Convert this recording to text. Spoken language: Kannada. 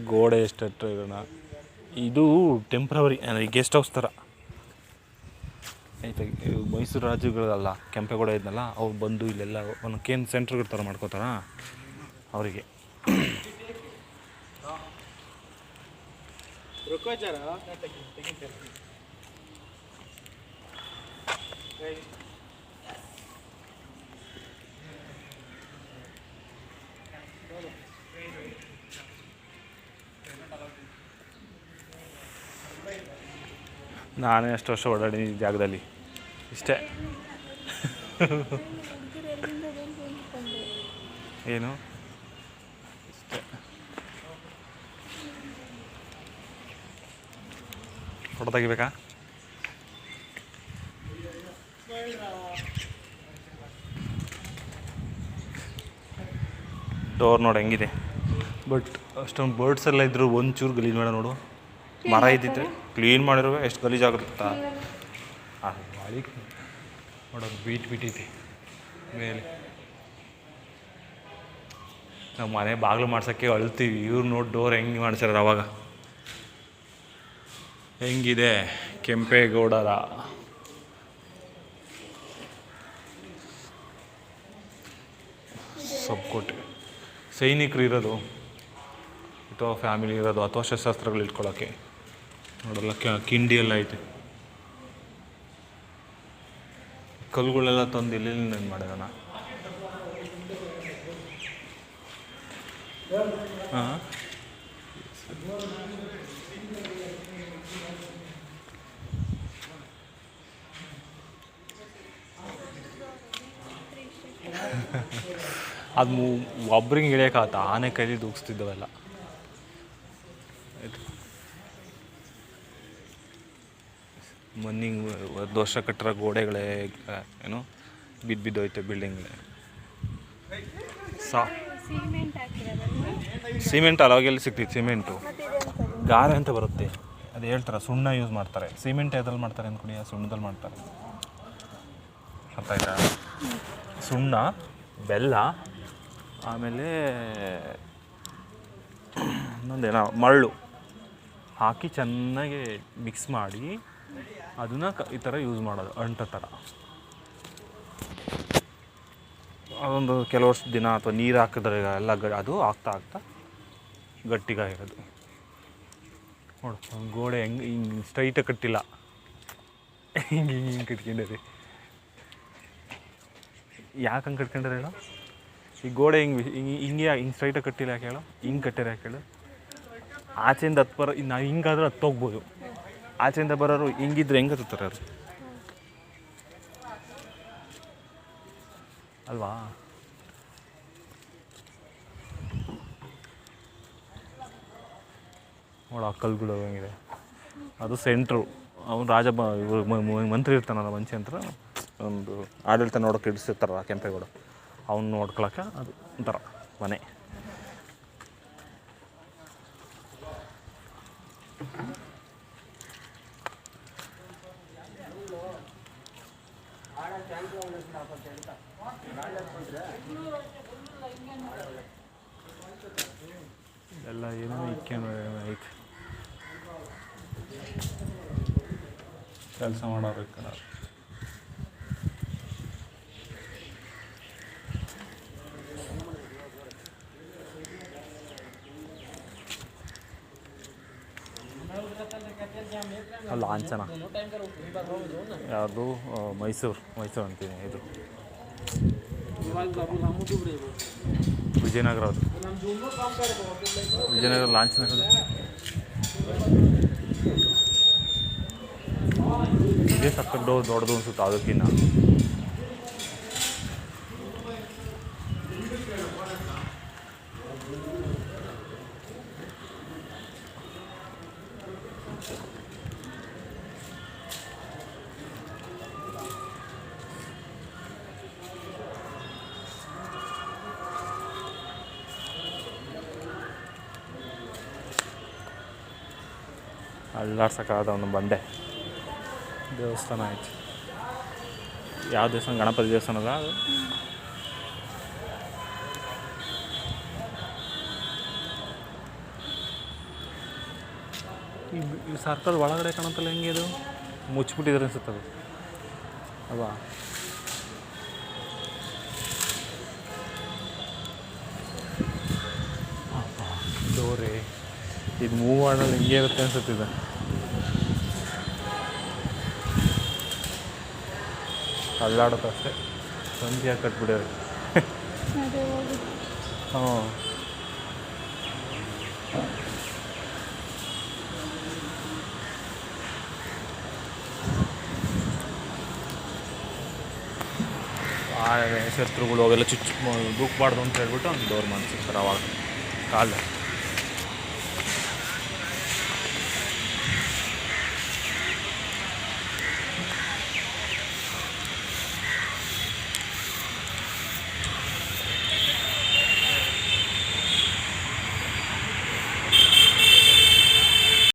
ಗೋಡೆ ಎಷ್ಟು ಹತ್ರ ಇರೋಣ. ಇದು ಟೆಂಪ್ರವರಿ ಅಂದರೆ ಗೆಸ್ಟ್ ಹೌಸ್ ಥರ ಆಯ್ತಾ. ಮೈಸೂರು ರಾಜರುಗಳಲ್ಲ ಕೆಂಪೇಗೌಡ ಇದ್ನಲ್ಲ, ಅವ್ರು ಬಂದು ಇಲ್ಲೆಲ್ಲ ಒಂದು ಕೇನ್ ಸೆಂಟ್ರ್ಗಳ ಥರ ಮಾಡ್ಕೋತಾರ ಅವರಿಗೆ. ನಾನೇ ಅಷ್ಟು ವರ್ಷ ಓಡಾಡಿದ್ದೀನಿ ಈ ಜಾಗದಲ್ಲಿ ಇಷ್ಟೇ. ಏನು ಇಷ್ಟೇ. ಫೋಟೋ ತೆಗಿಬೇಕಾ? ಡೋರ್ ನೋಡಿ ಹೆಂಗಿದೆ. ಬಟ್ ಅಷ್ಟೊಂದು ಬರ್ಡ್ಸ್ ಎಲ್ಲ ಇದ್ರು ಒಂಚೂರು ಗಲೀಜು ಮಾಡ ನೋಡು. ಮರ ಇದ್ದಿದ್ರೆ ಕ್ಲೀನ್ ಮಾಡಿರುವ ಎಷ್ಟು ಗಲೀಜಾಗುತ್ತಾ. ಮಾಡಿ ನೋಡೋದು ಬಿಟ್ಟೈತಿ ಮೇಲೆ. ನಾವು ಮನೆ ಬಾಗಿಲು ಮಾಡ್ಸೋಕ್ಕೆ ಅಳ್ತೀವಿ, ಇವ್ರು ನೋಡಿ ಡೋರ್ ಹೆಂಗೆ ಮಾಡ್ಸ್ಯಾರ. ಅವಾಗ ಹೆಂಗಿದೆ ಕೆಂಪೇಗೌಡರ ಸಬ್ಕೋಟೆ. ಸೈನಿಕರು ಇರೋದು ಅಥವಾ ಫ್ಯಾಮಿಲಿ ಇರೋದು ಅಥವಾ ಶಸ್ತ್ರಾಸ್ತ್ರಗಳು ಇಟ್ಕೊಳ್ಳೋಕ್ಕೆ ನೋಡಲ್ಲ. ಕಿಂಡಿ ಎಲ್ಲ ಐತೆ. ಕಲ್ಲುಗಳೆಲ್ಲ ತಂದು ಎಲ್ಲೆಲ್ಲಿ ಮಾಡಿರೋಣ. ಹಾಂ, ಅದು ಒಬ್ರಿಗೆ ಇಳಿಯೋಕ್ಕಾಗತ್ತ. ಆನೆ ಕೈಲಿ ದೂಗಿಸ್ತಿದ್ದವೆಲ್ಲ. ಮೊನ್ನಿಂಗ್ ಒಂದು ವರ್ಷ ಕಟ್ಟಿರೋ ಗೋಡೆಗಳೇ ಏನೋ ಬಿದ್ದೋಯ್ತು. ಬಿಲ್ಡಿಂಗ್ಗಳೇ ಸಿಮೆಂಟ್ ಅವಾಗೆಲ್ಲಿ ಸಿಗ್ತಿತ್ತು. ಸಿಮೆಂಟು ಗಾರೆ ಅಂತ ಬರುತ್ತೆ, ಅದು ಹೇಳ್ತಾರೆ. ಸುಣ್ಣ ಯೂಸ್ ಮಾಡ್ತಾರೆ. ಸಿಮೆಂಟ್ ಎದ್ರಲ್ಲಿ ಮಾಡ್ತಾರೆ ಅಂದ್ಕೊಡಿ, ಸುಣ್ಣದಲ್ಲಿ ಮಾಡ್ತಾರೆ. ಅರ್ಥ ಆಯ್ತಾ? ಸುಣ್ಣ, ಬೆಲ್ಲ, ಆಮೇಲೆ ಇನ್ನೊಂದೇನೋ ಮರಳು ಹಾಕಿ ಚೆನ್ನಾಗಿ ಮಿಕ್ಸ್ ಮಾಡಿ ಅದನ್ನು ಈ ಥರ ಯೂಸ್ ಮಾಡೋದು, ಅಂಟ ಥರ. ಅದೊಂದು ಕೆಲವು ವರ್ಷ ದಿನ ಅಥವಾ ನೀರು ಹಾಕಿದ್ರೆ ಎಲ್ಲ ಅದು ಆಗ್ತಾ ಗಟ್ಟಿಗಾಗಿರೋದು. ನೋಡು ಗೋಡೆ ಹಿಂಗೆ ಸ್ಟ್ರೈಟಾಗಿ ಕಟ್ಟಿಲ್ಲ, ಹಿಂಗೆ ಕಟ್ಕೊಂಡಿರಿ. ಯಾಕೆ ಹಂಗೆ ಕಟ್ಕೊಂಡ್ರೆ ಹೇಳು? ಈ ಗೋಡೆ ಹಿಂಗೆ ಸ್ಟ್ರೈಟಾಗಿ ಕಟ್ಟಿಲ್ಲ ಯಾಕೆ ಹೇಳು? ಹಿಂಗೆ ಕಟ್ಟಿರ ಯಾಕೆ ಹೇಳು? ಆಚೆಯಿಂದ ನಾವು ಹಿಂಗಾದ್ರೆ ಹತ್ತೋಗ್ಬೋದು. ಆಚೆಯಿಂದ ಬರೋರು ಹಿಂಗಿದ್ರೆ ಹೆಂಗೆ ಹತ್ತಾರೆ ಅವರು ಅಲ್ವಾ? ನೋಡ ಆ ಕಲ್ಗಳು ಹೆಂಗಿದೆ. ಅದು ಸೆಂಟ್ರು. ಅವನು ಇವರು ಮಂತ್ರಿ ಇರ್ತಾನಲ್ಲ, ಮಂತ್ರಿ ಒಂದು ಆಡಳಿತ ನೋಡೋಕೆ ಇಡಿಸಿರ್ತಾರಲ್ಲ ಕೆಂಪೇಗೌಡ, ಅವ್ನು ನೋಡ್ಕೊಳಕ್ಕೆ ಅದು ಒಂಥರ ಮನೆ. ಎಲ್ಲ ಏನೋ ಐತೆ ಕೆಲಸ ಮಾಡೋರು ಈ ಕಡೆ. ಲಾಂಛನ ಯಾವುದು? ಮೈಸೂರು ಅಂತೀನಿ. ಇದು ವಿಜಯನಗರ. ಅದು ವಿಜಯನಗರ ಲಾಂಛನ. ಇದೇ ಸಕ್ಕರೆ ದೊಡ್ಡದು ಅನ್ಸುತ್ತೆ ಅದಕ್ಕಿನ್ನ. ಅಲ್ಲಾಡ್ಸೋಕ್ಕಾದ ಒಂದು ಬಂಡೆ ದೇವಸ್ಥಾನ ಐತಿ. ಯಾವ ದೇವಸ್ಥಾನ? ಗಣಪತಿ ದೇವಸ್ಥಾನ ಅಲ್ಲ ಅದು. ಈ ಸರ್ಕಲ್ ಒಳಗಡೆ ಕಾಣುತ್ತಲ್ಲ ಹೆಂಗೆ ಇದು ಮುಚ್ಚಿಬಿಟ್ಟಿದ್ರೆ ಅನ್ಸುತ್ತೆ ಅದು ಅಲ್ವಾ? ಡೋರೆ ಇದು ಮೂವ್ ಮಾಡಲು ಹಿಂಗೆ ಇರುತ್ತೆ ಅನ್ಸುತ್ತಿದೆ. ಅಲ್ಲಾಡುತ್ತೆ ಅಷ್ಟೇ. ಸಂಖ್ಯೆ ಕಟ್ಬಿಡ್ಯಾರ. ಹಾಂ ಶತ್ರುಗಳು ಅವೆಲ್ಲ ದೂಕ್ಬಾರ್ದು ಅಂತ ಹೇಳ್ಬಿಟ್ಟು ಅವ್ನು ಡೋರ್ ಮಾಡಿಸಿರ್ತಾರೆ ಅವಾಗ ಕಾಲ